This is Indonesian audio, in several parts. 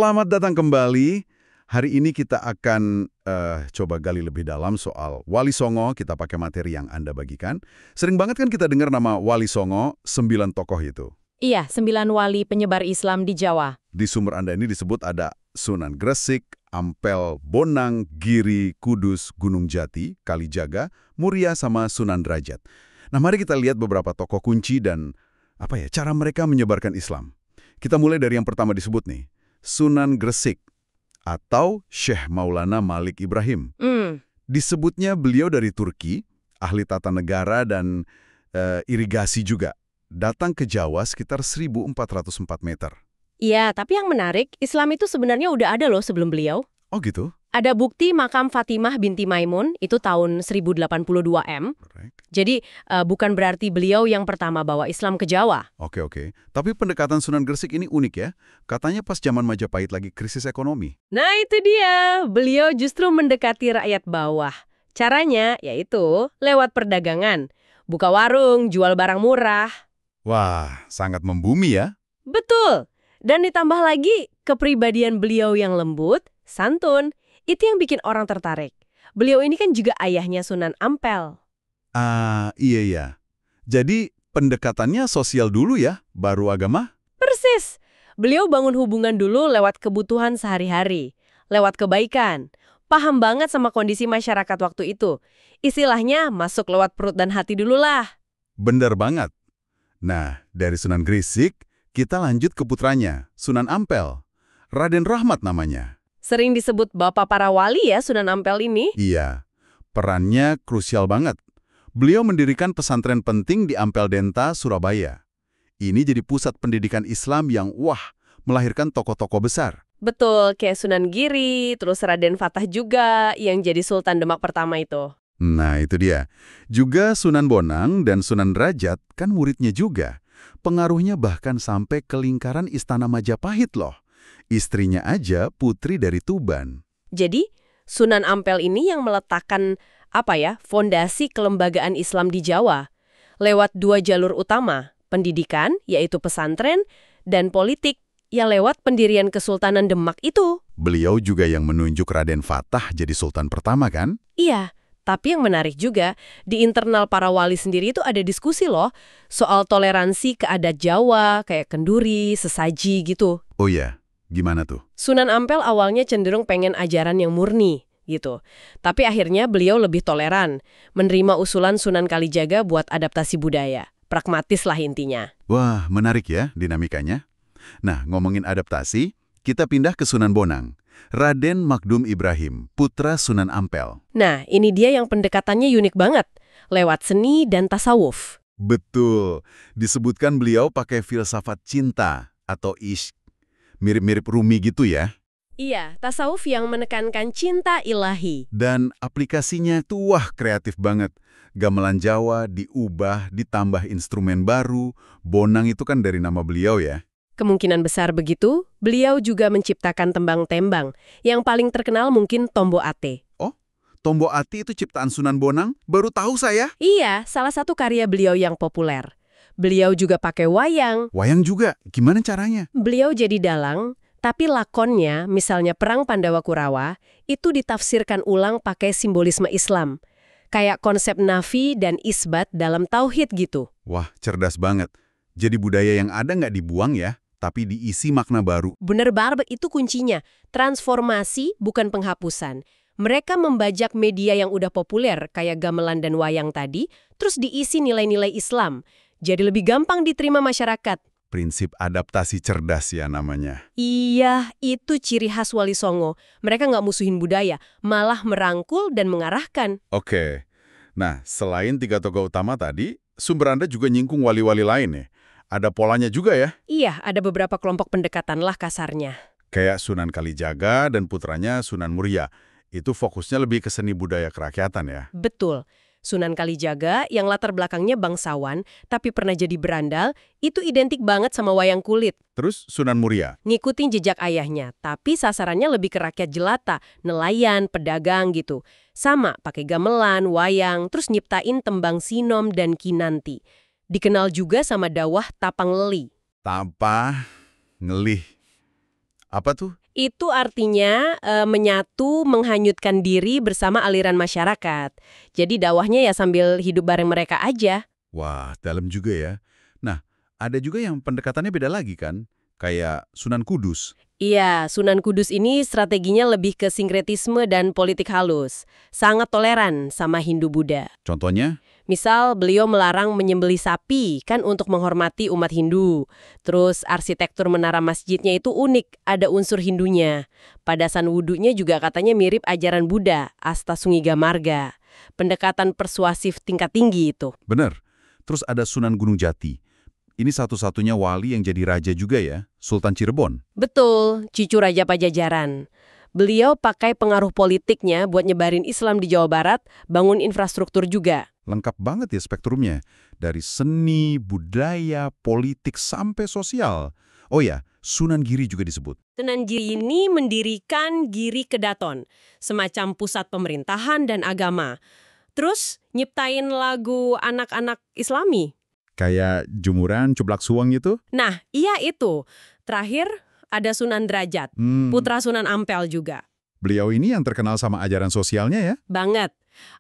Selamat datang kembali. Hari ini kita akan coba gali lebih dalam soal Wali Songo. Kita pakai materi yang Anda bagikan. Sering banget kan kita dengar nama Wali Songo, 9 tokoh itu. Iya, 9 wali penyebar Islam di Jawa. Di sumber Anda ini disebut ada Sunan Gresik, Ampel, Bonang, Giri, Kudus, Gunung Jati, Kalijaga, Muria, sama Sunan Derajat. Nah, mari kita lihat beberapa tokoh kunci dan cara mereka menyebarkan Islam. Kita mulai dari yang pertama disebut nih, Sunan Gresik atau Syekh Maulana Malik Ibrahim. Disebutnya beliau dari Turki, ahli tata negara dan irigasi juga. Datang ke Jawa sekitar 1404 meter. Iya, tapi yang menarik, Islam itu sebenarnya udah ada loh sebelum beliau. Oh gitu? Ada bukti makam Fatimah binti Maimun, itu tahun 1082 M. Correct. Jadi, bukan berarti beliau yang pertama bawa Islam ke Jawa. Oke. Tapi pendekatan Sunan Gresik ini unik ya. Katanya pas zaman Majapahit lagi krisis ekonomi. Nah itu dia, beliau justru mendekati rakyat bawah. Caranya yaitu lewat perdagangan. Buka warung, jual barang murah. Wah, sangat membumi ya. Betul. Dan ditambah lagi, kepribadian beliau yang lembut, santun, itu yang bikin orang tertarik. Beliau ini kan juga ayahnya Sunan Ampel. Iya. Jadi pendekatannya sosial dulu ya, baru agama? Persis. Beliau bangun hubungan dulu lewat kebutuhan sehari-hari, lewat kebaikan. Paham banget sama kondisi masyarakat waktu itu. Istilahnya masuk lewat perut dan hati dulu lah. Bener banget. Nah, dari Sunan Gresik, kita lanjut ke putranya, Sunan Ampel. Raden Rahmat namanya. Sering disebut bapak para wali ya Sunan Ampel ini. Iya, perannya krusial banget. Beliau mendirikan pesantren penting di Ampel Denta, Surabaya. Ini jadi pusat pendidikan Islam yang, melahirkan tokoh-tokoh besar. Betul, kayak Sunan Giri, terus Raden Fatah juga, yang jadi Sultan Demak pertama itu. Nah, itu dia. Juga Sunan Bonang dan Sunan Derajat kan muridnya juga. Pengaruhnya bahkan sampai ke lingkaran Istana Majapahit loh. Istrinya aja putri dari Tuban. Jadi, Sunan Ampel ini yang meletakkan fondasi kelembagaan Islam di Jawa. Lewat 2 jalur utama, pendidikan, yaitu pesantren, dan politik, ya lewat pendirian Kesultanan Demak itu. Beliau juga yang menunjuk Raden Fatah jadi sultan pertama kan? Iya. Tapi yang menarik juga, di internal para wali sendiri itu ada diskusi loh, soal toleransi ke adat Jawa, kayak kenduri, sesaji gitu. Oh iya, gimana tuh? Sunan Ampel awalnya cenderung pengen ajaran yang murni, gitu. Tapi akhirnya beliau lebih toleran, menerima usulan Sunan Kalijaga buat adaptasi budaya. Pragmatis lah intinya. Wah, menarik ya dinamikanya. Nah, ngomongin adaptasi, kita pindah ke Sunan Bonang. Raden Magdum Ibrahim, putra Sunan Ampel. Nah, ini dia yang pendekatannya unik banget, lewat seni dan tasawuf. Betul, disebutkan beliau pakai filsafat cinta atau ishq. Mirip-mirip Rumi gitu ya. Iya, tasawuf yang menekankan cinta ilahi. Dan aplikasinya tuh kreatif banget. Gamelan Jawa diubah, ditambah instrumen baru. Bonang itu kan dari nama beliau ya. Kemungkinan besar begitu, beliau juga menciptakan tembang-tembang. Yang paling terkenal mungkin Tombo Ate. Oh, Tombo Ate itu ciptaan Sunan Bonang? Baru tahu saya. Iya, salah satu karya beliau yang populer. Beliau juga pakai wayang. Wayang juga? Gimana caranya? Beliau jadi dalang, tapi lakonnya, misalnya Perang Pandawa-Kurawa, itu ditafsirkan ulang pakai simbolisme Islam. Kayak konsep nafi dan isbat dalam tauhid gitu. Wah, cerdas banget. Jadi budaya yang ada nggak dibuang ya? Tapi diisi makna baru. Bener banget, itu kuncinya. Transformasi bukan penghapusan. Mereka membajak media yang udah populer, kayak gamelan dan wayang tadi, terus diisi nilai-nilai Islam. Jadi lebih gampang diterima masyarakat. Prinsip adaptasi cerdas ya namanya. Iya, itu ciri khas Wali Songo. Mereka nggak musuhin budaya, malah merangkul dan mengarahkan. Oke. Nah, selain 3 tokoh utama tadi, sumber Anda juga nyingkung wali-wali lain ya? Ada polanya juga ya? Iya, ada beberapa kelompok pendekatan lah kasarnya. Kayak Sunan Kalijaga dan putranya Sunan Muria. Itu fokusnya lebih ke seni budaya kerakyatan ya? Betul. Sunan Kalijaga yang latar belakangnya bangsawan, tapi pernah jadi berandal, itu identik banget sama wayang kulit. Terus Sunan Muria? Ngikutin jejak ayahnya, tapi sasarannya lebih ke rakyat jelata, nelayan, pedagang gitu. Sama, pakai gamelan, wayang, terus nyiptain tembang sinom dan kinanti. Dikenal juga sama dawah tapang leli. Tapah, ngelih. Apa tuh? Itu artinya menyatu, menghanyutkan diri bersama aliran masyarakat. Jadi dakwahnya ya sambil hidup bareng mereka aja. Wah, dalam juga ya. Nah, ada juga yang pendekatannya beda lagi kan? Kayak Sunan Kudus. Iya, Sunan Kudus ini strateginya lebih ke sinkretisme dan politik halus. Sangat toleran sama Hindu-Buddha. Contohnya? Misal beliau melarang menyembelih sapi kan untuk menghormati umat Hindu. Terus arsitektur menara masjidnya itu unik, ada unsur Hindunya. Padasan wudhunya juga katanya mirip ajaran Buddha, Astasunghiga Marga. Pendekatan persuasif tingkat tinggi itu. Bener. Terus ada Sunan Gunung Jati. Ini satu-satunya wali yang jadi raja juga ya, Sultan Cirebon. Betul, cucu Raja Pajajaran. Beliau pakai pengaruh politiknya buat nyebarin Islam di Jawa Barat, bangun infrastruktur juga. Lengkap banget ya spektrumnya. Dari seni, budaya, politik, sampai sosial. Oh ya, Sunan Giri juga disebut. Sunan Giri ini mendirikan Giri Kedaton, semacam pusat pemerintahan dan agama. Terus nyiptain lagu anak-anak Islami. Kayak Jumuran, Cublak Suweng itu? Nah, iya itu. Terakhir ada Sunan Derajat, putra Sunan Ampel juga. Beliau ini yang terkenal sama ajaran sosialnya ya? Banget.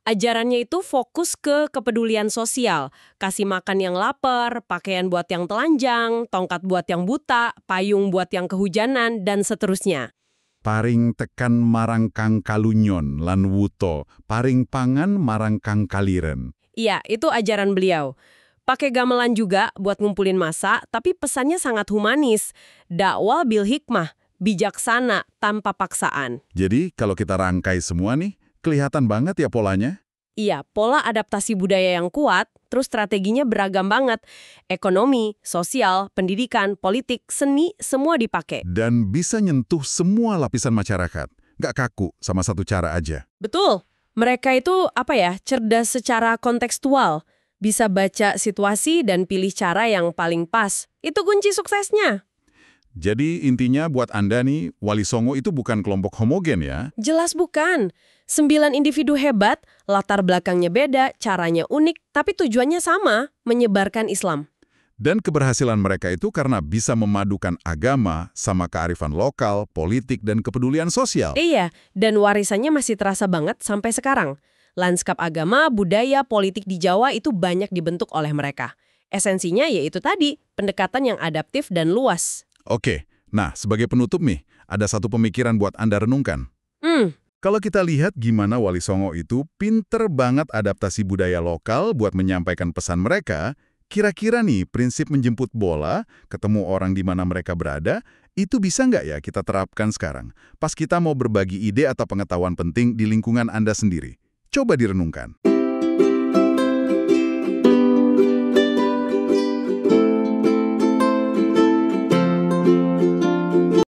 Ajarannya itu fokus ke kepedulian sosial. Kasih makan yang lapar, pakaian buat yang telanjang, tongkat buat yang buta, payung buat yang kehujanan, dan seterusnya. Paring tekan marang kang kalunyon lan wuto, paring pangan marang kang kaliren. Iya, itu ajaran beliau. Pakai gamelan juga buat ngumpulin massa, tapi pesannya sangat humanis. Dakwah bil hikmah, bijaksana tanpa paksaan. Jadi kalau kita rangkai semua nih, kelihatan banget ya polanya. Iya, pola adaptasi budaya yang kuat, terus strateginya beragam banget. Ekonomi, sosial, pendidikan, politik, seni, semua dipakai. Dan bisa nyentuh semua lapisan masyarakat. Nggak kaku sama satu cara aja. Betul. Mereka itu, cerdas secara kontekstual. Bisa baca situasi dan pilih cara yang paling pas. Itu kunci suksesnya. Jadi intinya buat Anda nih, Wali Songo itu bukan kelompok homogen ya? Jelas bukan. 9 individu hebat, latar belakangnya beda, caranya unik, tapi tujuannya sama, menyebarkan Islam. Dan keberhasilan mereka itu karena bisa memadukan agama sama kearifan lokal, politik, dan kepedulian sosial. Iya, dan warisannya masih terasa banget sampai sekarang. Lanskap agama, budaya, politik di Jawa itu banyak dibentuk oleh mereka. Esensinya yaitu tadi, pendekatan yang adaptif dan luas. Oke, nah sebagai penutup nih, ada satu pemikiran buat Anda renungkan. Kalau kita lihat gimana Wali Songo itu pinter banget adaptasi budaya lokal buat menyampaikan pesan mereka, kira-kira nih prinsip menjemput bola, ketemu orang di mana mereka berada, itu bisa nggak ya kita terapkan sekarang? Pas kita mau berbagi ide atau pengetahuan penting di lingkungan Anda sendiri. Coba direnungkan.